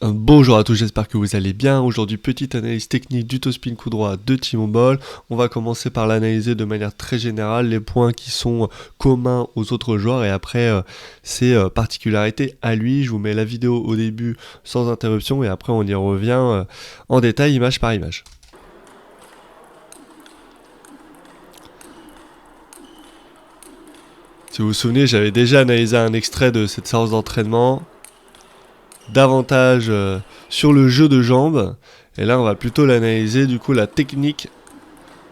Bonjour à tous, j'espère que vous allez bien. Aujourd'hui, petite analyse technique du toe spin coup droit de Timo Boll. On va commencer par l'analyser de manière très générale, les points qui sont communs aux autres joueurs et après ses particularités à lui. Je vous mets la vidéo au début sans interruption et après on y revient en détail, image par image. Si vous vous souvenez, j'avais déjà analysé un extrait de cette séance d'entraînement. Davantage sur le jeu de jambes. Et là, on va plutôt l'analyser, du coup, la technique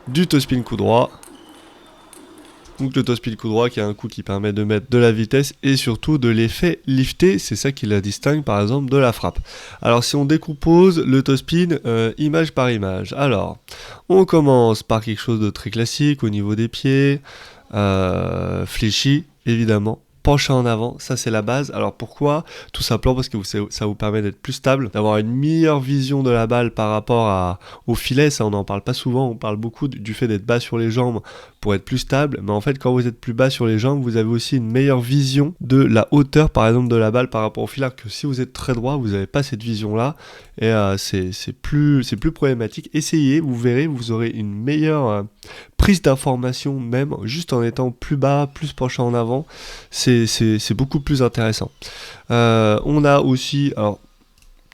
du toe spin coup droit. Donc le toe spin coup droit qui a un coup qui permet de mettre de la vitesse et surtout de l'effet lifté, c'est ça qui la distingue par exemple de la frappe. Alors si on décompose le toe spin image par image, alors on commence par quelque chose de très classique au niveau des pieds, fléchi évidemment. Penché en avant, ça c'est la base. Alors pourquoi? Tout simplement parce que ça vous permet d'être plus stable, d'avoir une meilleure vision de la balle par rapport au filet. Ça on n'en parle pas souvent, on parle beaucoup du fait d'être bas sur les jambes pour être plus stable. Mais en fait quand vous êtes plus bas sur les jambes, vous avez aussi une meilleure vision de la hauteur par exemple de la balle par rapport au filet. Alors que si vous êtes très droit, vous n'avez pas cette vision là. Et c'est plus problématique. Essayez, vous verrez, vous aurez une meilleure prise d'information même, juste en étant plus bas, plus penché en avant. C'est beaucoup plus intéressant. On a aussi, alors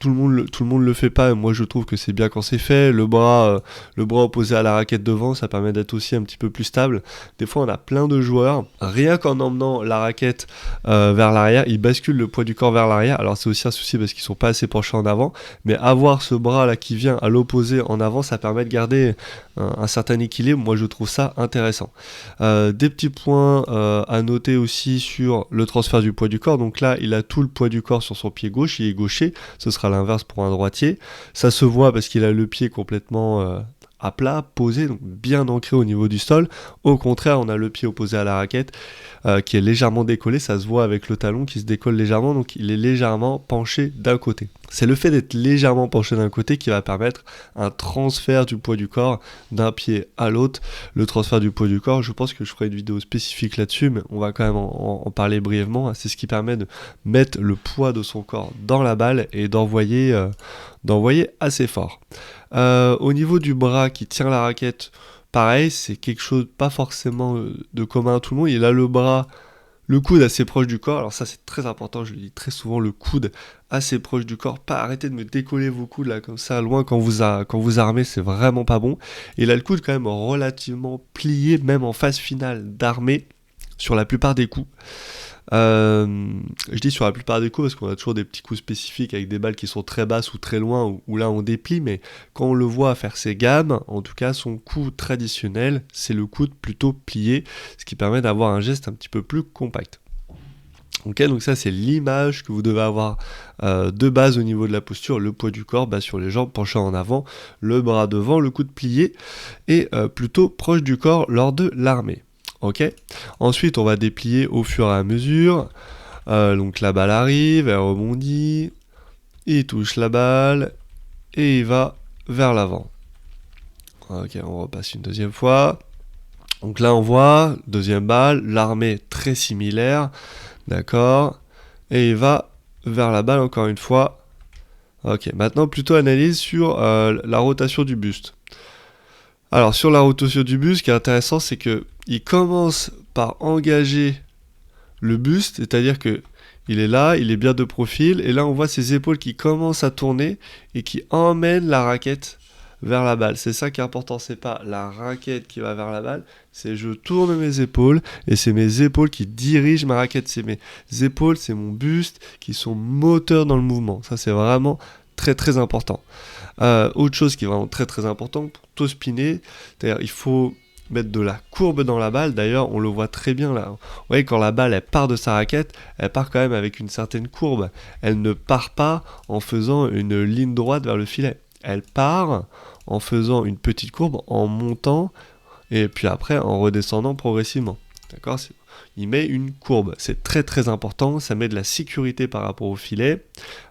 tout le monde le fait pas, et moi je trouve que c'est bien quand c'est fait. Le bras opposé à la raquette devant, ça permet d'être aussi un petit peu plus stable. Des fois on a plein de joueurs, rien qu'en emmenant la raquette vers l'arrière, ils basculent le poids du corps vers l'arrière. Alors c'est aussi un souci parce qu'ils sont pas assez penchés en avant, mais avoir ce bras là qui vient à l'opposé en avant, ça permet de garder un certain équilibre. Moi je trouve ça intéressant. Des petits points à noter aussi sur le transfert du poids du corps. Donc là il a tout le poids du corps sur son pied gauche, il est gaucher, ce sera l'inverse pour un droitier. Ça se voit parce qu'il a le pied complètement à plat, posé, donc bien ancré au niveau du sol. Au contraire, on a le pied opposé à la raquette qui est légèrement décollé, ça se voit avec le talon qui se décolle légèrement, donc il est légèrement penché d'un côté. C'est le fait d'être légèrement penché d'un côté qui va permettre un transfert du poids du corps d'un pied à l'autre. Le transfert du poids du corps, je pense que je ferai une vidéo spécifique là-dessus, mais on va quand même en parler brièvement. C'est ce qui permet de mettre le poids de son corps dans la balle et d'envoyer assez fort. Au niveau du bras qui tient la raquette, pareil, c'est quelque chose pas forcément de commun à tout le monde. Il a le coude assez proche du corps. Alors ça c'est très important, je le dis très souvent, le coude assez proche du corps. Pas arrêter de me décoller vos coudes là comme ça loin quand vous armez, c'est vraiment pas bon. Et il a le coude quand même relativement plié, même en phase finale d'armée, sur la plupart des coups. Je dis sur la plupart des coups parce qu'on a toujours des petits coups spécifiques avec des balles qui sont très basses ou très loin où là on déplie, mais quand on le voit faire ses gammes, en tout cas son coup traditionnel c'est le coude plutôt plié, ce qui permet d'avoir un geste un petit peu plus compact. Ok, donc ça c'est l'image que vous devez avoir de base au niveau de la posture, le poids du corps bas sur les jambes, penché en avant, le bras devant, le coude plié et plutôt proche du corps lors de l'armée. Ok. Ensuite, on va déplier au fur et à mesure. Donc la balle arrive, elle rebondit, il touche la balle et il va vers l'avant. Ok, on repasse une deuxième fois. Donc là, on voit, deuxième balle, l'armée très similaire, d'accord. Et il va vers la balle encore une fois. Ok, maintenant plutôt analyse sur la rotation du buste. Alors sur la rotation du buste, ce qui est intéressant, c'est que il commence par engager le buste, c'est-à-dire que il est là, il est bien de profil, et là on voit ses épaules qui commencent à tourner et qui emmènent la raquette vers la balle. C'est ça qui est important, c'est pas la raquette qui va vers la balle, c'est je tourne mes épaules et c'est mes épaules qui dirigent ma raquette. C'est mes épaules, c'est mon buste qui sont moteurs dans le mouvement. Ça c'est vraiment très très important. Autre chose qui est vraiment très très important pour toe spinner, c'est-à-dire il faut mettre de la courbe dans la balle. D'ailleurs on le voit très bien là, vous voyez quand la balle elle part de sa raquette, elle part quand même avec une certaine courbe, elle ne part pas en faisant une ligne droite vers le filet, elle part en faisant une petite courbe, en montant et puis après en redescendant progressivement. D'accord, il met une courbe, c'est très très important, ça met de la sécurité par rapport au filet.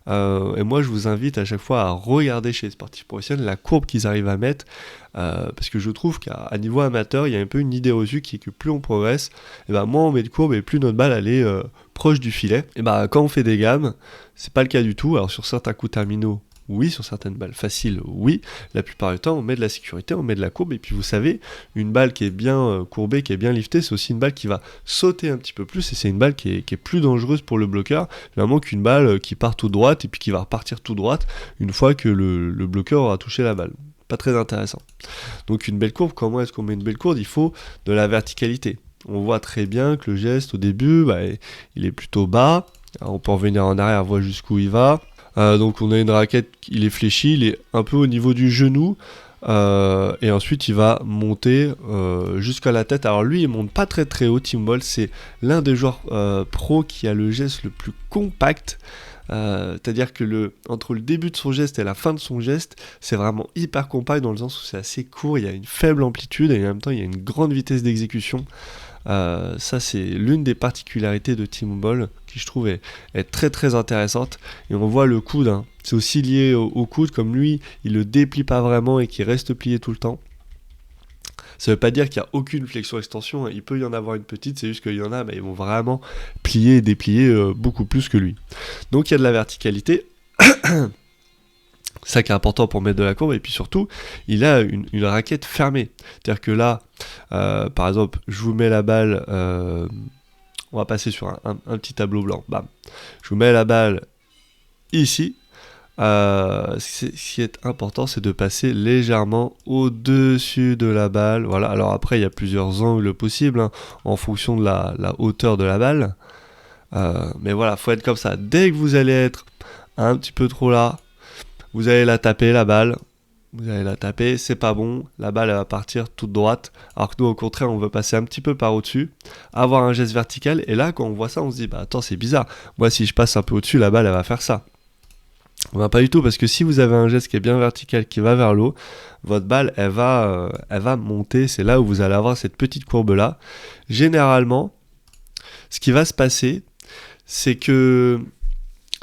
Et moi je vous invite à chaque fois à regarder chez les sportifs professionnels la courbe qu'ils arrivent à mettre, parce que je trouve qu'à niveau amateur, il y a un peu une idée reçue qui est que plus on progresse, et ben moins on met de courbe et plus notre balle elle est proche du filet. Et ben quand on fait des gammes, c'est pas le cas du tout. Alors sur certains coups terminaux, oui, sur certaines balles faciles, oui. La plupart du temps, on met de la sécurité, on met de la courbe. Et puis vous savez, une balle qui est bien courbée, qui est bien liftée, c'est aussi une balle qui va sauter un petit peu plus. Et c'est une balle qui est plus dangereuse pour le bloqueur, vraiment qu'une balle qui part tout droite et puis qui va repartir tout droite une fois que le bloqueur aura touché la balle. Pas très intéressant. Donc une belle courbe, comment est-ce qu'on met une belle courbe? Il faut de la verticalité. On voit très bien que le geste au début, il est plutôt bas. Alors, on peut revenir en arrière, voir jusqu'où il va. Donc on a une raquette, il est fléchi, il est un peu au niveau du genou, et ensuite il va monter jusqu'à la tête. Alors lui il monte pas très très haut, Tim Ball, c'est l'un des joueurs pro qui a le geste le plus compact, c'est-à-dire que entre le début de son geste et la fin de son geste, c'est vraiment hyper compact dans le sens où c'est assez court, il y a une faible amplitude et en même temps il y a une grande vitesse d'exécution. Ça c'est l'une des particularités de Tim Ball qui je trouve est très très intéressante. Et on voit le coude, hein. C'est aussi lié au coude, comme lui il le déplie pas vraiment et qu'il reste plié tout le temps. Ça veut pas dire qu'il n'y a aucune flexion extension, hein. Il peut y en avoir une petite, c'est juste qu'il y en a, mais ils vont vraiment plier et déplier beaucoup plus que lui. Donc il y a de la verticalité. Ça qui est important pour mettre de la courbe, et puis surtout, il a une raquette fermée. C'est-à-dire que là, par exemple, je vous mets la balle, on va passer sur un petit tableau blanc, bam. Je vous mets la balle ici. Ce qui est important, c'est de passer légèrement au-dessus de la balle. Voilà, alors après, il y a plusieurs angles possibles, hein, en fonction de la hauteur de la balle. Mais voilà, faut être comme ça. Dès que vous allez être un petit peu trop là, vous allez la taper, la balle. Vous allez la taper, c'est pas bon. La balle, elle va partir toute droite. Alors que nous, au contraire, on veut passer un petit peu par au-dessus, avoir un geste vertical. Et là, quand on voit ça, on se dit, bah attends, c'est bizarre. Moi, si je passe un peu au-dessus, la balle, elle va faire ça. Bah, pas du tout, parce que si vous avez un geste qui est bien vertical, qui va vers l'eau, votre balle, elle va monter. C'est là où vous allez avoir cette petite courbe-là. Généralement, ce qui va se passer, c'est que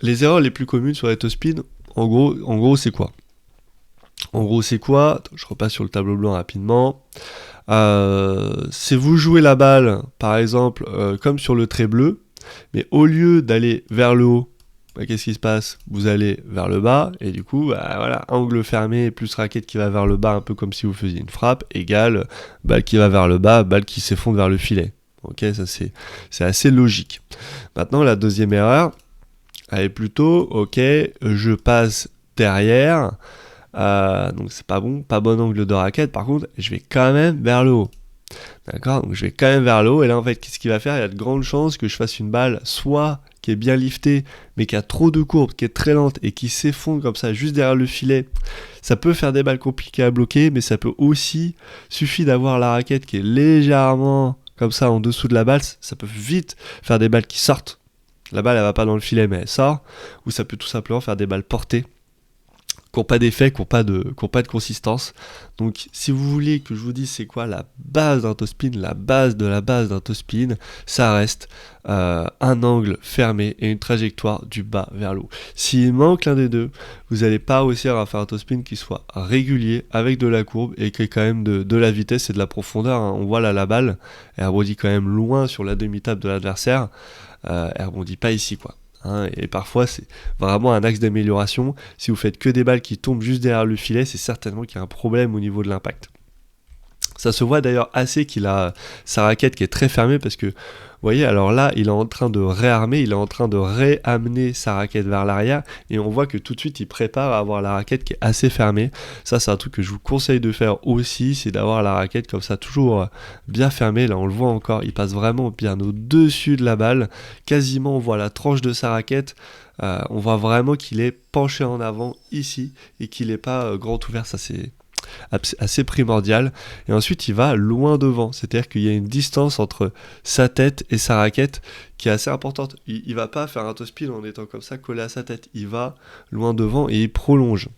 les erreurs les plus communes sur les toe spin, en gros, c'est quoi? En gros, c'est quoi? Attends, je repasse sur le tableau blanc rapidement. C'est vous jouez la balle, par exemple, comme sur le trait bleu, mais au lieu d'aller vers le haut, qu'est-ce qui se passe? Vous allez vers le bas, et du coup, voilà, angle fermé plus raquette qui va vers le bas, un peu comme si vous faisiez une frappe, égale balle qui va vers le bas, balle qui s'effondre vers le filet. Ok, ça c'est assez logique. Maintenant, la deuxième erreur, elle est plutôt, ok, je passe derrière, donc c'est pas bon, pas bon angle de raquette, par contre, je vais quand même vers le haut. D'accord, donc je vais quand même vers le haut, et là en fait, qu'est-ce qu'il va faire? Il y a de grandes chances que je fasse une balle, soit qui est bien liftée, mais qui a trop de courbes, qui est très lente, et qui s'effondre comme ça, juste derrière le filet. Ça peut faire des balles compliquées à bloquer, mais ça peut aussi, suffit d'avoir la raquette qui est légèrement comme ça en dessous de la balle, ça peut vite faire des balles qui sortent. La balle, elle va pas dans le filet, mais elle sort. Ou ça peut tout simplement faire des balles portées, qui n'ont pas d'effet, qui n'ont pas de consistance. Donc, si vous voulez que je vous dise c'est quoi la base d'un toe spin, la base de la base d'un toe spin, ça reste un angle fermé et une trajectoire du bas vers le haut. S'il manque l'un des deux, vous n'allez pas réussir à faire un toe spin qui soit régulier, avec de la courbe et qui ait quand même de la vitesse et de la profondeur, hein. On voit là la balle, elle rebondit quand même loin sur la demi-table de l'adversaire. Elle rebondit pas ici, quoi. Hein, et parfois c'est vraiment un axe d'amélioration. Si vous faites que des balles qui tombent juste derrière le filet, c'est certainement qu'il y a un problème au niveau de l'impact. Ça se voit d'ailleurs assez qu'il a sa raquette qui est très fermée, parce que vous voyez, alors là il est en train de réarmer, il est en train de réamener sa raquette vers l'arrière, et on voit que tout de suite il prépare à avoir la raquette qui est assez fermée. Ça c'est un truc que je vous conseille de faire aussi, c'est d'avoir la raquette comme ça toujours bien fermée. Là on le voit encore, il passe vraiment bien au-dessus de la balle, quasiment on voit la tranche de sa raquette. On voit vraiment qu'il est penché en avant ici et qu'il n'est pas grand ouvert. Ça c'est assez primordial. Et ensuite il va loin devant, c'est-à-dire qu'il y a une distance entre sa tête et sa raquette qui est assez importante. Il va pas faire un toe spin en étant comme ça collé à sa tête, il va loin devant et il prolonge.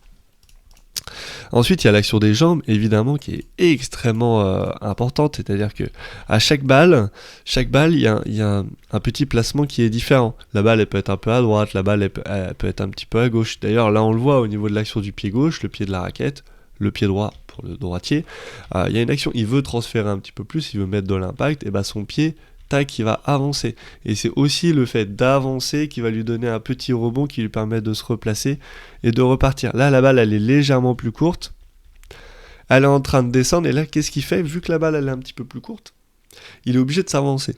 Ensuite, il y a l'action des jambes, évidemment, qui est extrêmement importante, c'est-à-dire que à chaque balle, il y a un petit placement qui est différent. La balle, elle peut être un peu à droite, la balle, elle peut être un petit peu à gauche. D'ailleurs, là, on le voit au niveau de l'action du pied gauche, le pied de la raquette, le pied droit pour le droitier. Il y a une action, il veut transférer un petit peu plus, il veut mettre de l'impact, et bah son pied, tac, il va avancer. Et c'est aussi le fait d'avancer qui va lui donner un petit rebond qui lui permet de se replacer et de repartir. Là, la balle, elle est légèrement plus courte. Elle est en train de descendre, et là, qu'est-ce qu'il fait? Vu que la balle, elle est un petit peu plus courte, il est obligé de s'avancer.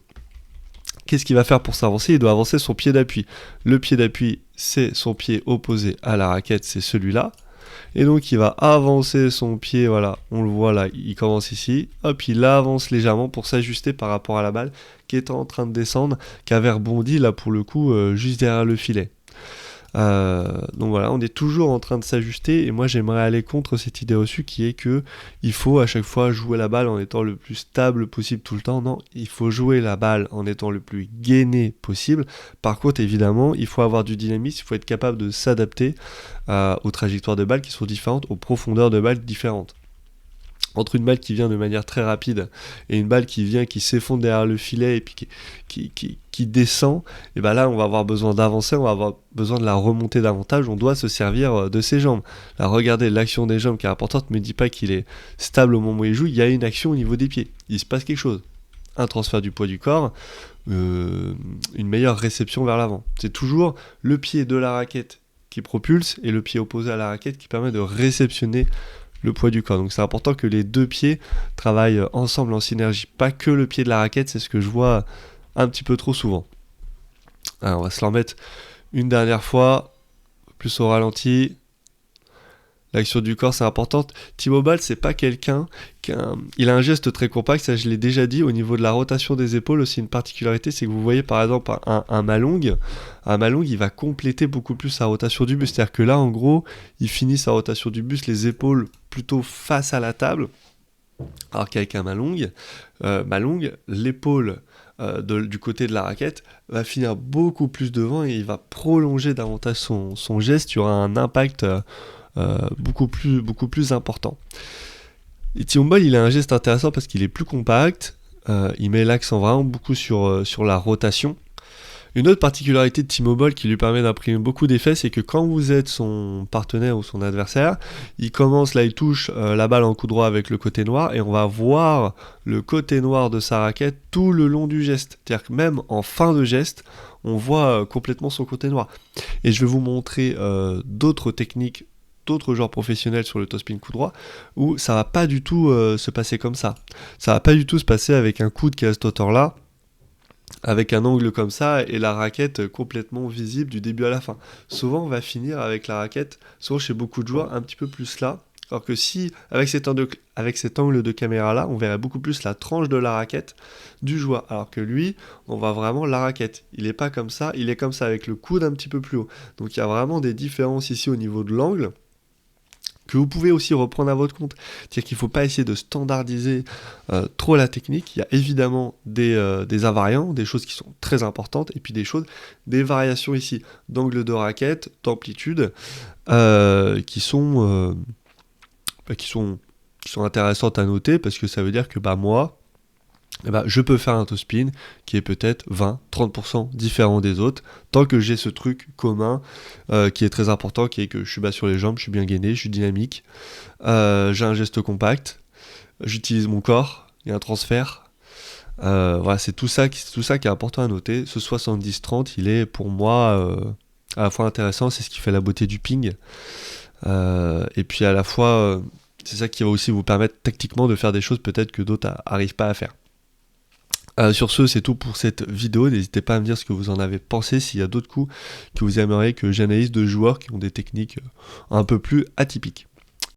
Qu'est-ce qu'il va faire pour s'avancer? Il doit avancer son pied d'appui. Le pied d'appui, c'est son pied opposé à la raquette, c'est celui-là. Et donc il va avancer son pied, voilà, on le voit là, il commence ici, hop, il avance légèrement pour s'ajuster par rapport à la balle qui est en train de descendre, qui avait rebondi là pour le coup juste derrière le filet. Donc voilà, on est toujours en train de s'ajuster, et moi j'aimerais aller contre cette idée reçue qui est que il faut à chaque fois jouer la balle en étant le plus stable possible tout le temps. Non, il faut jouer la balle en étant le plus gainé possible. Par contre, évidemment, il faut avoir du dynamisme, il faut être capable de s'adapter aux trajectoires de balles qui sont différentes, aux profondeurs de balles différentes. Entre une balle qui vient de manière très rapide et une balle qui vient, qui s'effondre derrière le filet et puis qui descend, et ben là on va avoir besoin d'avancer, on va avoir besoin de la remonter davantage, on doit se servir de ses jambes. Là, regardez, l'action des jambes qui est importante, ne me dit pas qu'il est stable au moment où il joue, il y a une action au niveau des pieds, il se passe quelque chose. Un transfert du poids du corps, une meilleure réception vers l'avant. C'est toujours le pied de la raquette qui propulse et le pied opposé à la raquette qui permet de réceptionner le poids du corps. Donc c'est important que les deux pieds travaillent ensemble en synergie, pas que le pied de la raquette, c'est ce que je vois un petit peu trop souvent. Alors on va se l'en mettre une dernière fois, plus au ralenti. L'action du corps, c'est importante. T-Mobile, c'est pas quelqu'un il a un geste très compact, ça je l'ai déjà dit. Au niveau de la rotation des épaules, aussi une particularité, c'est que vous voyez par exemple un Malong. Un Malong, il va compléter beaucoup plus sa rotation du buste. C'est-à-dire que là, en gros, il finit sa rotation du buste, les épaules plutôt face à la table. Alors qu'avec un Malong, l'épaule du côté de la raquette va finir beaucoup plus devant et il va prolonger davantage son geste. Il y aura un impact beaucoup plus important. Et T-Mobile, il a un geste intéressant parce qu'il est plus compact, il met l'accent vraiment beaucoup sur la rotation. Une autre particularité de T-Mobile qui lui permet d'imprimer beaucoup d'effets, c'est que quand vous êtes son partenaire ou son adversaire, il touche la balle en coup droit avec le côté noir, et on va voir le côté noir de sa raquette tout le long du geste. C'est-à-dire que même en fin de geste, on voit complètement son côté noir. Et je vais vous montrer d'autres techniques, d'autres joueurs professionnels sur le topspin coup droit, où ça va pas du tout se passer comme ça. Ça va pas du tout se passer avec un coude qui est à cette hauteur-là, avec un angle comme ça, et la raquette complètement visible du début à la fin. Souvent, on va finir avec la raquette, souvent chez beaucoup de joueurs, un petit peu plus là, alors que si, avec cet angle de caméra-là, on verrait beaucoup plus la tranche de la raquette du joueur, alors que lui, on voit vraiment la raquette. Il est pas comme ça, il est comme ça, avec le coude un petit peu plus haut. Donc il y a vraiment des différences ici au niveau de l'angle, que vous pouvez aussi reprendre à votre compte. C'est-à-dire qu'il ne faut pas essayer de standardiser trop la technique. Il y a évidemment des invariants, des choses qui sont très importantes, et puis des variations ici d'angle de raquette, d'amplitude, qui sont intéressantes à noter, parce que ça veut dire que moi, je peux faire un topspin qui est peut-être 20-30% différent des autres, tant que j'ai ce truc commun qui est très important, qui est que je suis bas sur les jambes, je suis bien gainé, je suis dynamique, j'ai un geste compact, j'utilise mon corps, il y a un transfert. Voilà, c'est tout ça qui est important à noter. Ce 70-30, il est pour moi à la fois intéressant, c'est ce qui fait la beauté du ping, et puis à la fois c'est ça qui va aussi vous permettre tactiquement de faire des choses peut-être que d'autres n'arrivent pas à faire. Sur ce, c'est tout pour cette vidéo. N'hésitez pas à me dire ce que vous en avez pensé, s'il y a d'autres coups que vous aimeriez que j'analyse de joueurs qui ont des techniques un peu plus atypiques.